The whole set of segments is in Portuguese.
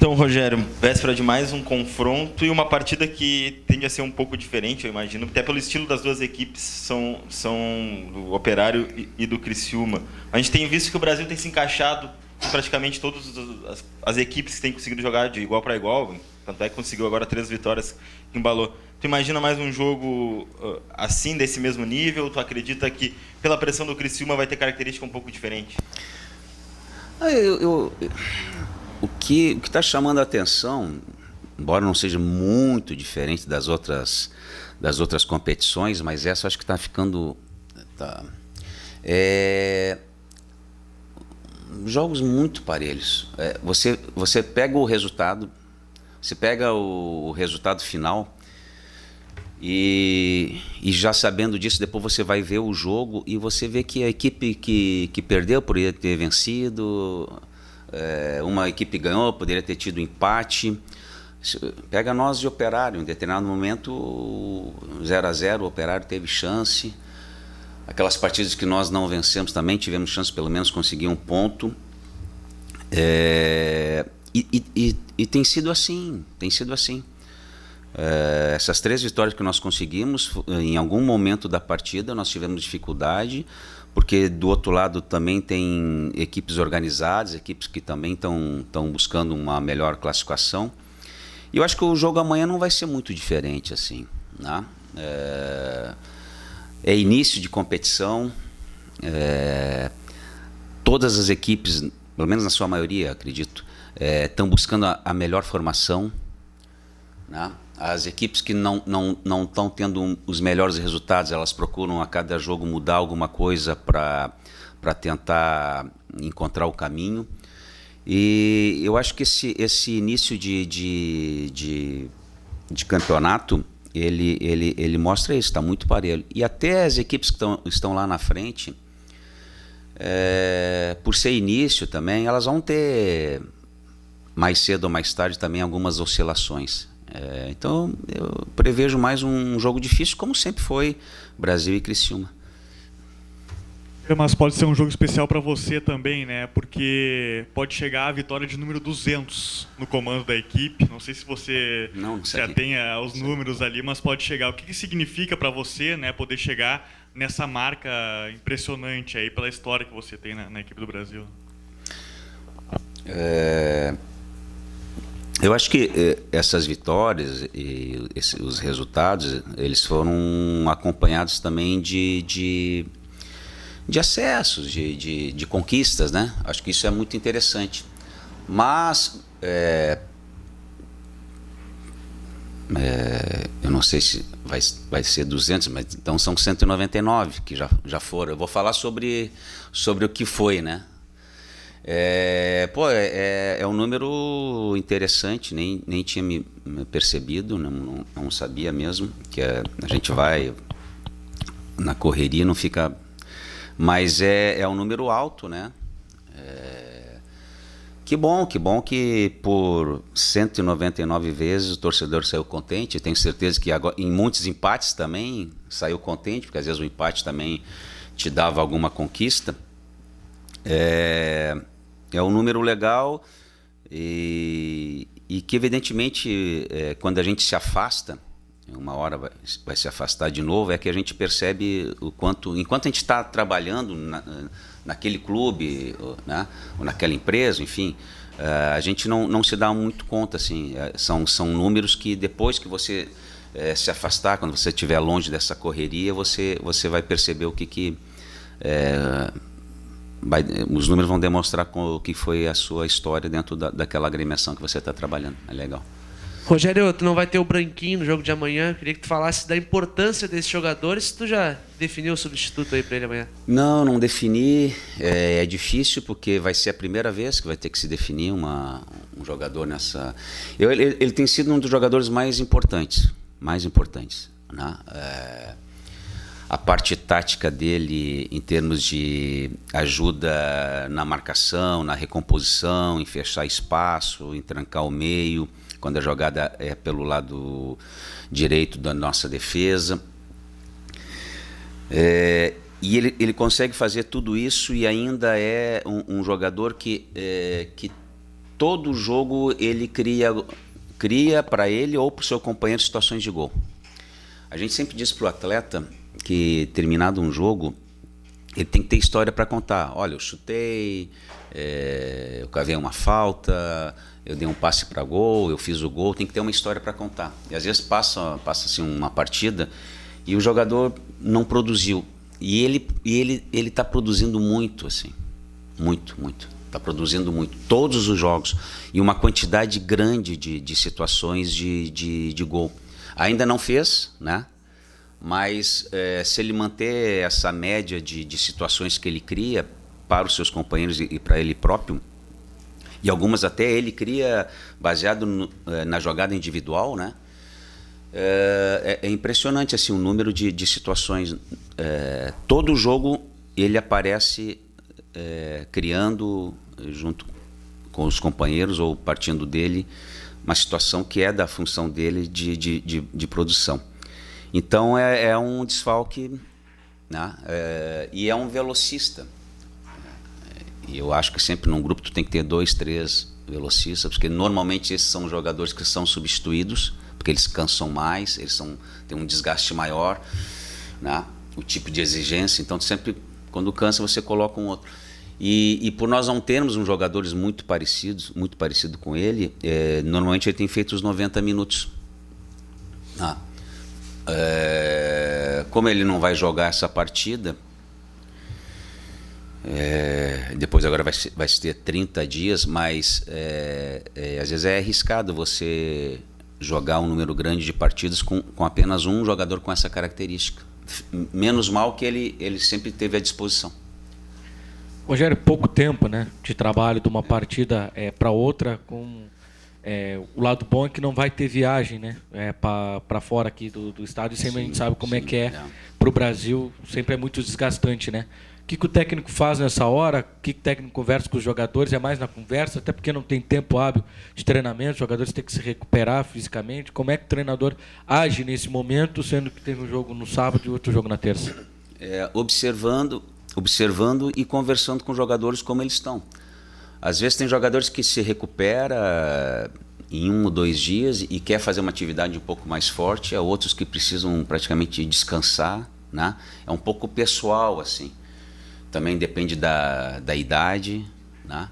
Então, Rogério, véspera de mais um confronto e uma partida que tende a ser um pouco diferente, eu imagino, até pelo estilo das duas equipes, são do Operário e do Criciúma. A gente tem visto que o Brasil tem se encaixado em praticamente todas as equipes que têm conseguido jogar de igual para igual, tanto é que conseguiu agora 3 vitórias que embalou. Tu imagina mais um jogo assim, desse mesmo nível? Tu acredita que pela pressão do Criciúma vai ter característica um pouco diferente? O que está chamando a atenção, embora não seja muito diferente das outras competições, mas essa acho que está ficando... jogos muito parelhos. Você pega o resultado, o resultado final e já sabendo disso, depois você vai ver o jogo e você vê que a equipe que perdeu poderia ter vencido, uma equipe ganhou, poderia ter tido empate. Pega nós de Operário, em determinado momento 0-0, o Operário teve chance. Aquelas partidas que nós não vencemos também tivemos chance pelo menos conseguir um ponto. E tem sido assim, essas 3 vitórias que nós conseguimos, em algum momento da partida nós tivemos dificuldade, porque do outro lado também tem equipes organizadas, equipes que também estão buscando uma melhor classificação. E eu acho que o jogo amanhã não vai ser muito diferente assim, né? É início de competição, todas as equipes, pelo menos na sua maioria, acredito, estão buscando a melhor formação, né? As equipes que não estão tendo os melhores resultados, elas procuram a cada jogo mudar alguma coisa para tentar encontrar o caminho. E eu acho que esse início de campeonato, ele mostra isso, está muito parelho. E até as equipes que estão lá na frente, por ser início também, elas vão ter mais cedo ou mais tarde também algumas oscilações. Então eu prevejo mais um jogo difícil, como sempre foi Brasil e Criciúma. Mas pode ser um jogo especial para você também, né? Porque pode chegar a vitória de número 200 no comando da equipe. Não sei se você já tem os números ali, mas pode chegar. O que significa para você, né, poder chegar nessa marca impressionante aí pela história que você tem na equipe do Brasil? Eu acho que essas vitórias e os resultados, eles foram acompanhados também de acessos, de conquistas, né? Acho que isso é muito interessante. Mas eu não sei se vai ser 200, mas então são 199 que já foram. Eu vou falar sobre o que foi, né? É um número interessante, nem tinha me percebido, não sabia mesmo, que a gente vai na correria, não fica... Mas é um número alto, né? Que bom que por 199 vezes o torcedor saiu contente. Tenho certeza que agora, em muitos empates também saiu contente, porque às vezes o empate também te dava alguma conquista. É um número legal e que evidentemente quando a gente se afasta, uma hora vai se afastar de novo, é que a gente percebe o quanto, enquanto a gente está trabalhando naquele clube, né, ou naquela empresa, enfim, a gente não se dá muito conta, assim, são números que depois que você se afastar, quando você estiver longe dessa correria, você vai perceber o que os números vão demonstrar o que foi a sua história dentro daquela agremiação que você está trabalhando. É legal. Rogério, tu não vai ter o Branquinho no jogo de amanhã. Eu queria que tu falasse da importância desses jogadores. Tu já definiu o substituto aí para ele amanhã? Não defini. É difícil porque vai ser a primeira vez que vai ter que se definir um jogador nessa... Ele tem sido um dos jogadores mais importantes, né? A parte tática dele em termos de ajuda na marcação, na recomposição, em fechar espaço, em trancar o meio, quando a jogada é pelo lado direito da nossa defesa. E ele consegue fazer tudo isso e ainda é um jogador que todo jogo ele cria para ele ou para o seu companheiro situações de gol. A gente sempre diz para o atleta que, terminado um jogo, ele tem que ter história para contar. Olha, eu chutei, eu cavei uma falta, eu dei um passe para gol, eu fiz o gol. Tem que ter uma história para contar. E às vezes passa assim, uma partida e o jogador não produziu. E ele está produzindo muito, assim, muito. Está produzindo muito, todos os jogos, e uma quantidade grande de situações de gol. Ainda não fez, né? Mas se ele manter essa média de situações que ele cria para os seus companheiros e para ele próprio, e algumas até ele cria baseado na jogada individual, né? É impressionante assim, o número de situações. Todo jogo ele aparece criando, junto com os companheiros ou partindo dele, uma situação que é da função dele de produção. Então é um desfalque, né? E é um velocista. E eu acho que sempre num grupo tu tem que ter 2, 3 velocistas, porque normalmente esses são jogadores que são substituídos, porque eles cansam mais, eles têm um desgaste maior, né? O tipo de exigência, então sempre, quando cansa, você coloca um outro. E por nós não termos uns jogadores muito parecido com ele, normalmente ele tem feito os 90 minutos. Como ele não vai jogar essa partida, depois agora vai se ter 30 dias, mas às vezes é arriscado você jogar um número grande de partidas com apenas um jogador com essa característica. Menos mal que ele sempre teve à disposição. Rogério, pouco tempo, né, de trabalho de uma partida para outra, com o lado bom é que não vai ter viagem, né, para fora aqui do estádio, e sempre a gente sabe como é que para o Brasil, sempre é muito desgastante, né? O que o técnico faz nessa hora? O que o técnico conversa com os jogadores? É mais na conversa, até porque não tem tempo hábil de treinamento, os jogadores têm que se recuperar fisicamente. Como é que o treinador age nesse momento, sendo que teve um jogo no sábado e outro jogo na terça? Observando e conversando com os jogadores como eles estão. Às vezes tem jogadores que se recupera em 1 ou 2 dias e quer fazer uma atividade um pouco mais forte, há outros que precisam praticamente descansar, né? É um pouco pessoal, assim. Também depende da idade, né?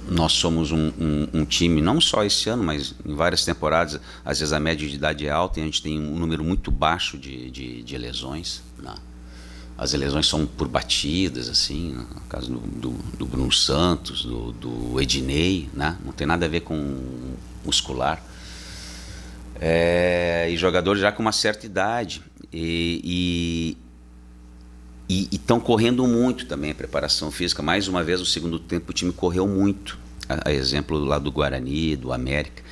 Nós somos um time, não só esse ano, mas em várias temporadas, às vezes a média de idade é alta e a gente tem um número muito baixo de lesões, né? As lesões são por batidas, assim, no caso do Bruno Santos, do Ednei, né? Não tem nada a ver com muscular. E jogadores já com uma certa idade e estão correndo muito também a preparação física. Mais uma vez, no segundo tempo, o time correu muito. A exemplo lá do Guarani, do América.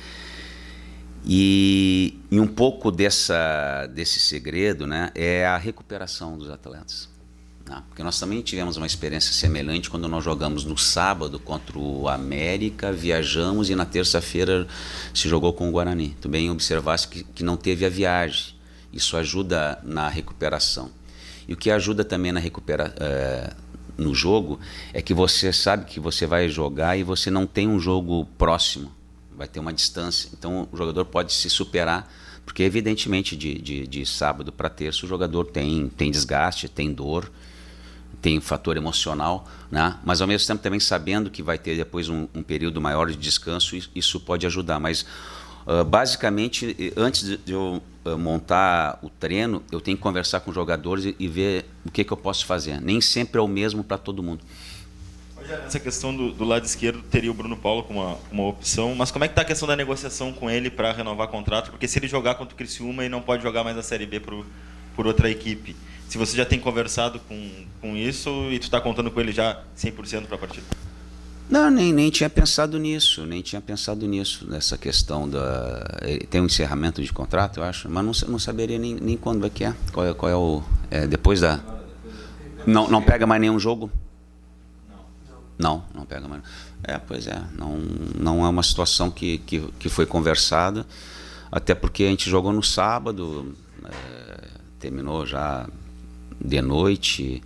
E um pouco desse segredo, né, é a recuperação dos atletas. Né? Porque nós também tivemos uma experiência semelhante quando nós jogamos no sábado contra o América, viajamos e na terça-feira se jogou com o Guarani. Tu bem observaste que não teve a viagem. Isso ajuda na recuperação. E o que ajuda também no jogo é que você sabe que você vai jogar e você não tem um jogo próximo, vai ter uma distância. Então o jogador pode se superar, porque evidentemente de sábado para terça o jogador tem desgaste, tem dor, tem um fator emocional, né? Mas ao mesmo tempo também sabendo que vai ter depois um período maior de descanso, isso pode ajudar. Mas basicamente, antes de eu montar o treino, eu tenho que conversar com os jogadores e ver o que eu posso fazer. Nem sempre é o mesmo para todo mundo. Essa questão do lado esquerdo teria o Bruno Paulo como uma opção, mas como é que está a questão da negociação com ele para renovar contrato? Porque se ele jogar contra o Criciúma, ele não pode jogar mais a Série B por outra equipe. Se você já tem conversado com isso e tu está contando com ele já 100% para a partida? Não, nem tinha pensado nisso, nessa questão tem um encerramento de contrato, eu acho, mas não saberia nem quando é que é, qual é o... depois da... Não pega mais nenhum jogo? Não pega mais. Pois é, não é uma situação que foi conversada, até porque a gente jogou no sábado, terminou já de noite,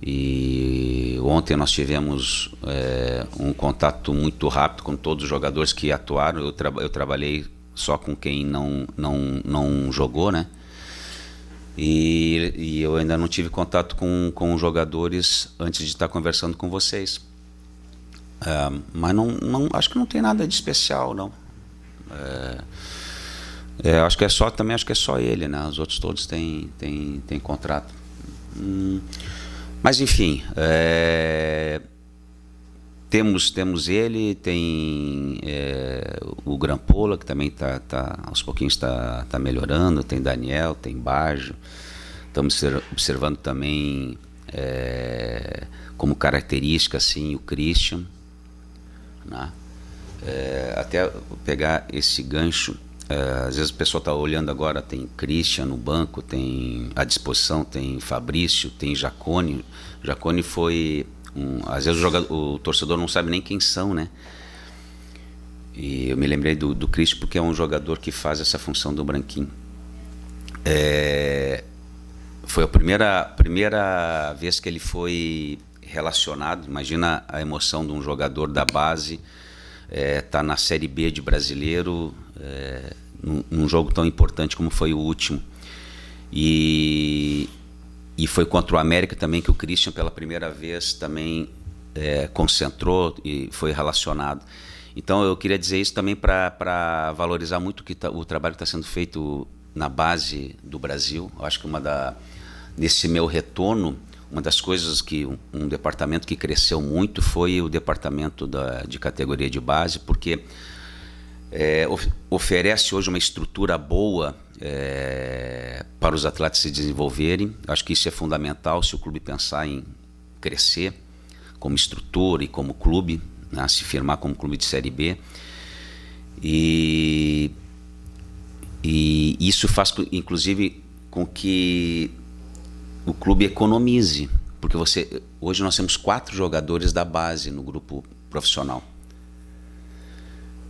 e ontem nós tivemos um contato muito rápido com todos os jogadores que atuaram. Eu trabalhei só com quem não jogou, né? E eu ainda não tive contato com os jogadores antes de estar conversando com vocês. Mas não, acho que não tem nada de especial, não. Acho que é só ele, né? Os outros todos têm contrato. Mas enfim, temos ele, tem o Grampola, que também aos pouquinhos está melhorando, tem Daniel, tem Baggio. Estamos observando também como característica assim, o Christian, né? Até pegar esse gancho, às vezes o pessoal está olhando agora, tem Christian no banco, tem à disposição, tem Fabrício, tem Jacone. Jacone foi às vezes o torcedor não sabe nem quem são, né? E eu me lembrei do Christian porque é um jogador que faz essa função do branquinho. Foi a primeira vez que ele foi relacionado. Imagina a emoção de um jogador da base tá na Série B de Brasileiro, num jogo tão importante como foi o último. E foi contra o América também que o Christian pela primeira vez também concentrou e foi relacionado. Então eu queria dizer isso também para valorizar muito o trabalho que está sendo feito na base do Brasil. Eu acho que nesse meu retorno, uma das coisas que um departamento que cresceu muito foi o departamento de categoria de base, porque oferece hoje uma estrutura boa para os atletas se desenvolverem. Acho que isso é fundamental se o clube pensar em crescer como estrutura e como clube, né, se firmar como clube de Série B. E isso faz, inclusive, com que o clube economize, porque hoje nós temos 4 jogadores da base no grupo profissional.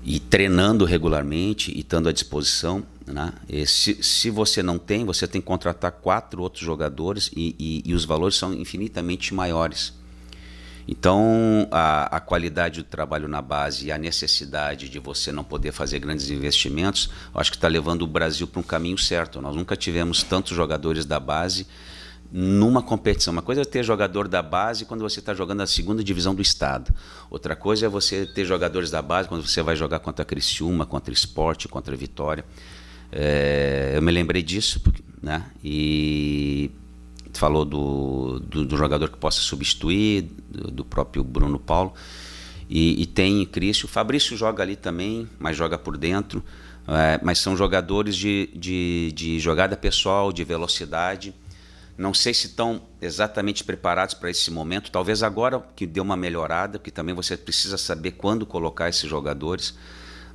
E treinando regularmente e estando à disposição, né? Se você não tem, você tem que contratar 4 outros jogadores e os valores são infinitamente maiores. Então, a qualidade do trabalho na base e a necessidade de você não poder fazer grandes investimentos, eu acho que está levando o Brasil para um caminho certo. Nós nunca tivemos tantos jogadores da base numa competição. Uma coisa é ter jogador da base quando você está jogando na segunda divisão do estado. Outra coisa é você ter jogadores da base quando você vai jogar contra a Criciúma, contra o Sport, contra a Vitória. Eu me lembrei disso, né? E falou do jogador que possa substituir, do próprio Bruno Paulo. E tem Cristo. O Fabrício joga ali também, mas joga por dentro. Mas são jogadores de jogada pessoal, de velocidade. Não sei se estão exatamente preparados para esse momento. Talvez agora que deu uma melhorada, porque também você precisa saber quando colocar esses jogadores.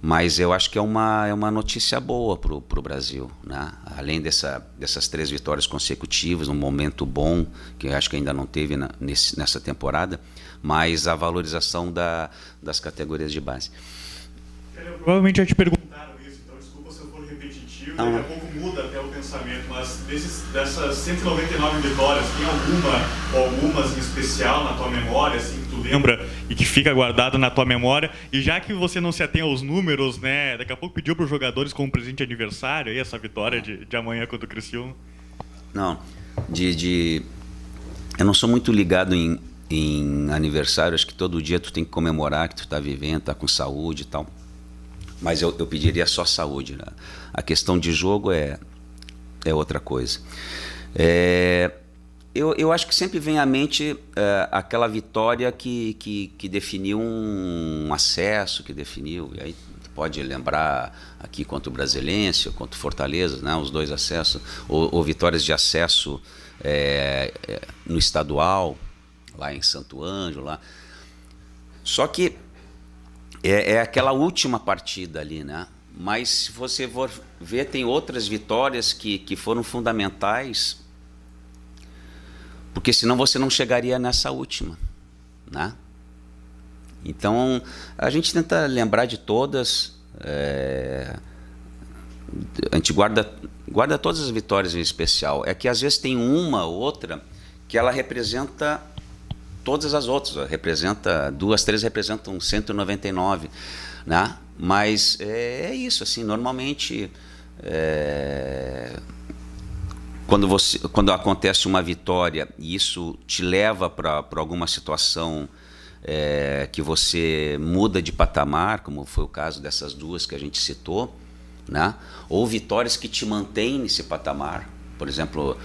Mas eu acho que é uma notícia boa para o Brasil, né? Além dessas 3 vitórias consecutivas, um momento bom, que eu acho que ainda não teve nessa temporada, mas a valorização das categorias de base. Provavelmente já te perguntaram isso, então desculpa se eu for repetitivo, daqui a pouco muda até o pensamento, mas dessas 199 vitórias, tem algumas em especial na tua memória, assim, que tu lembra e que fica guardada na tua memória? E já que você não se atém aos números, né, daqui a pouco pediu para os jogadores como presente de aniversário aí, essa vitória de amanhã contra o Criciúma? Não, eu não sou muito ligado em aniversário. Acho que todo dia tu tem que comemorar que tu está vivendo, está com saúde e tal. Mas eu pediria só saúde, né? A questão de jogo é outra coisa. Eu acho que sempre vem à mente aquela vitória que definiu um acesso, que definiu, e aí pode lembrar aqui contra o Brasilense ou contra o Fortaleza, né, os 2 acessos, ou vitórias de acesso no estadual, lá em Santo Ângelo. Lá. Só que é aquela última partida ali, né? Mas se você for ver, tem outras vitórias que foram fundamentais, porque senão você não chegaria nessa última, né? Então a gente tenta lembrar de todas, a gente guarda todas as vitórias em especial. É que às vezes tem uma ou outra que ela representa todas as outras. Representa 2, 3 representam 199, né? Mas é isso, assim, normalmente quando acontece uma vitória e isso te leva para alguma situação que você muda de patamar, como foi o caso dessas 2 que a gente citou, né? Ou vitórias que te mantêm nesse patamar. Por exemplo,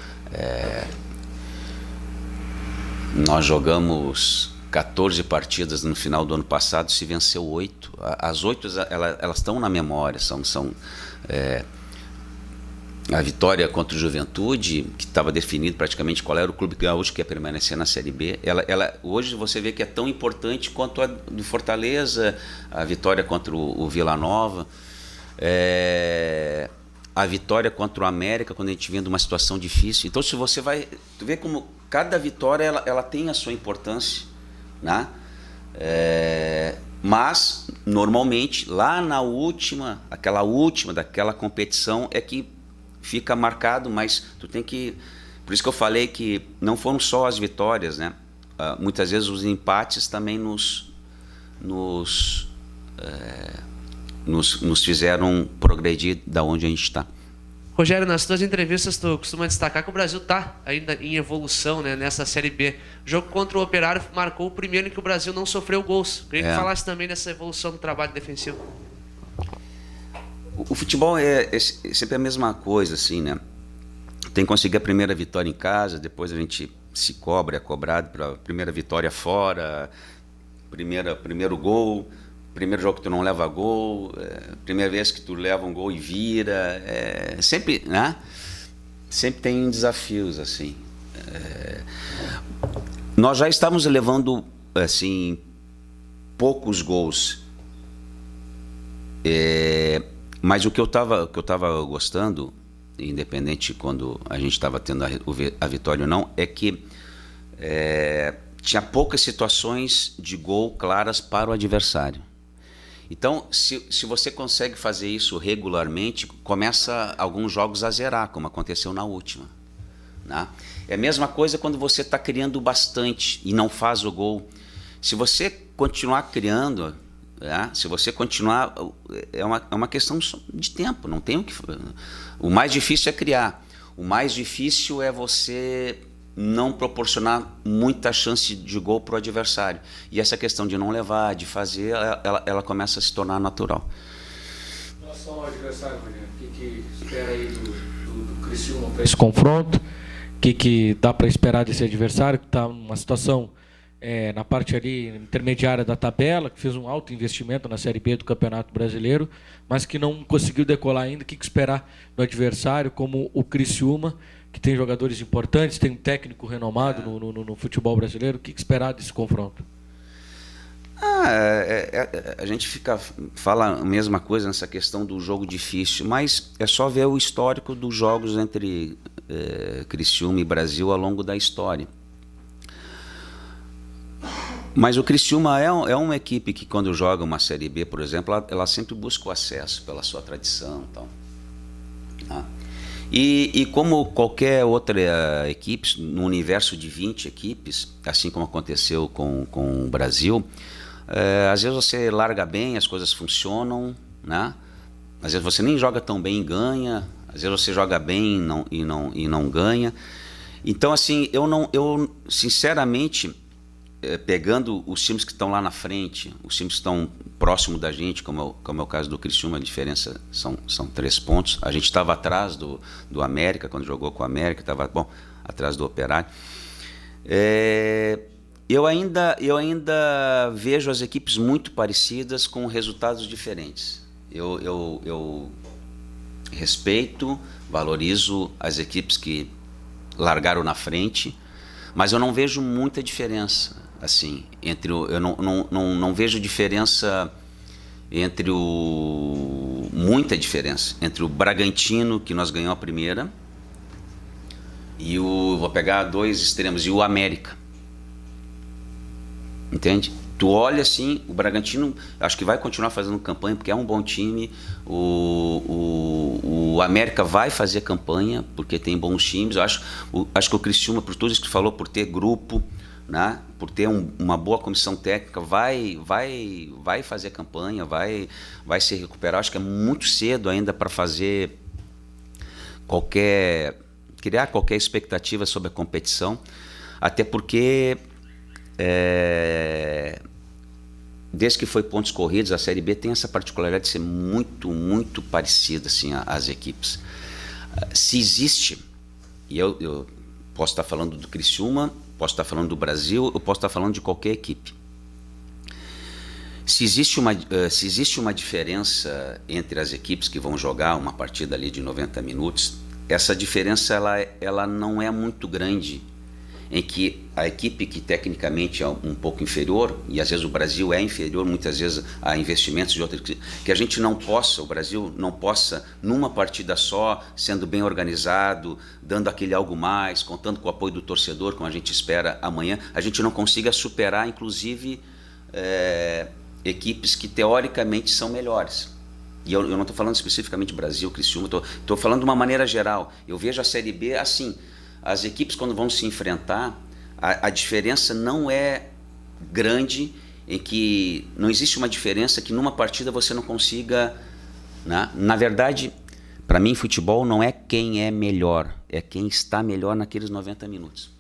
nós jogamos 14 partidas no final do ano passado, se venceu 8. As 8 elas estão na memória, são a vitória contra o Juventude, que estava definido praticamente qual era o clube gaúcho que ia permanecer na Série B. Hoje você vê que é tão importante quanto a do Fortaleza, a vitória contra o Vila Nova, a vitória contra o América, quando a gente vem de uma situação difícil. Então, se você vai... Tu vê como cada vitória ela tem a sua importância, né? Mas, normalmente, lá na última, aquela última daquela competição é que fica marcado, mas tu tem que... Por isso que eu falei que não foram só as vitórias, né? Muitas vezes os empates também nos fizeram progredir da onde a gente está. Rogério, nas tuas entrevistas tu costuma destacar que o Brasil está ainda em evolução, né, nessa Série B. O jogo contra o Operário marcou o primeiro em que o Brasil não sofreu gols. Queria que falasse também dessa evolução do trabalho defensivo. O futebol é sempre a mesma coisa, assim, né? Tem que conseguir a primeira vitória em casa, depois a gente se cobra, é cobrado para a primeira vitória fora, primeiro gol, primeiro jogo que tu não leva gol, primeira vez que tu leva um gol e vira, sempre, né? Sempre tem desafios, assim. Nós já estamos levando, assim, poucos gols, mas o que eu estava gostando, independente quando a gente estava tendo a vitória ou não, é que tinha poucas situações de gol claras para o adversário. Então, se você consegue fazer isso regularmente, começa alguns jogos a zerar, como aconteceu na última, né? É a mesma coisa quando você está criando bastante e não faz o gol. Se você continuar criando, né? Se você continuar, é uma questão de tempo, não tem o que... O mais difícil é criar, o mais difícil é você não proporcionar muita chance de gol para o adversário. E essa questão de não levar, de fazer, ela começa a se tornar natural. Em relação ao adversário, o que espera aí do Criciúma para esse confronto? O que dá para esperar desse adversário, que está numa situação na parte ali intermediária da tabela, que fez um alto investimento na Série B do Campeonato Brasileiro, mas que não conseguiu decolar ainda? O que esperar do adversário, como o Criciúma, que tem jogadores importantes, tem um técnico renomado no futebol brasileiro? O que esperar desse confronto? A gente fala a mesma coisa nessa questão do jogo difícil, mas é só ver o histórico dos jogos entre Criciúma e Brasil ao longo da história. Mas o Criciúma é uma equipe que, quando joga uma Série B, por exemplo, ela sempre busca o acesso pela sua tradição e tal. E como qualquer outra equipe, no universo de 20 equipes, assim como aconteceu com o Brasil, às vezes você larga bem, as coisas funcionam, né? Às vezes você nem joga tão bem e ganha, às vezes você joga bem e não ganha. Então, assim, eu sinceramente, pegando os times que estão lá na frente, os times que estão próximo da gente, como é o caso do Criciúma, a diferença são 3 pontos. A gente estava atrás do América, quando jogou com o América, estava atrás do Operário. Eu ainda vejo as equipes muito parecidas, com resultados diferentes. Eu respeito, valorizo as equipes que largaram na frente, mas eu não vejo muita diferença. Assim, eu não vejo diferença muita diferença entre o Bragantino, que nós ganhamos a primeira, e vou pegar 2 extremos, e o América. Entende? Tu olha assim, o Bragantino acho que vai continuar fazendo campanha, porque é um bom time. O América vai fazer campanha, porque tem bons times. Eu acho que o Criciúma, por tudo isso que tu falou, por ter grupo, né, por ter uma boa comissão técnica, vai fazer campanha, vai se recuperar. Acho que é muito cedo ainda para fazer criar qualquer expectativa sobre a competição, até porque desde que foi pontos corridos, a Série B tem essa particularidade de ser muito, muito parecida assim, às equipes. Se existe, e eu posso estar falando do Criciúma, posso estar falando do Brasil, eu posso estar falando de qualquer equipe. Se existe uma diferença entre as equipes que vão jogar uma partida ali de 90 minutos, essa diferença ela não é muito grande, em que a equipe que tecnicamente é um pouco inferior, e às vezes o Brasil é inferior muitas vezes a investimentos de outras, que a gente não possa, o Brasil não possa, numa partida só, sendo bem organizado, dando aquele algo mais, contando com o apoio do torcedor, como a gente espera amanhã, a gente não consiga superar, inclusive, equipes que teoricamente são melhores. E eu não estou falando especificamente Brasil, Criciúma, estou falando de uma maneira geral. Eu vejo a Série B assim, as equipes quando vão se enfrentar, a diferença não é grande, em que não existe uma diferença que numa partida você não consiga, né? Na verdade, para mim futebol não é quem é melhor, é quem está melhor naqueles 90 minutos.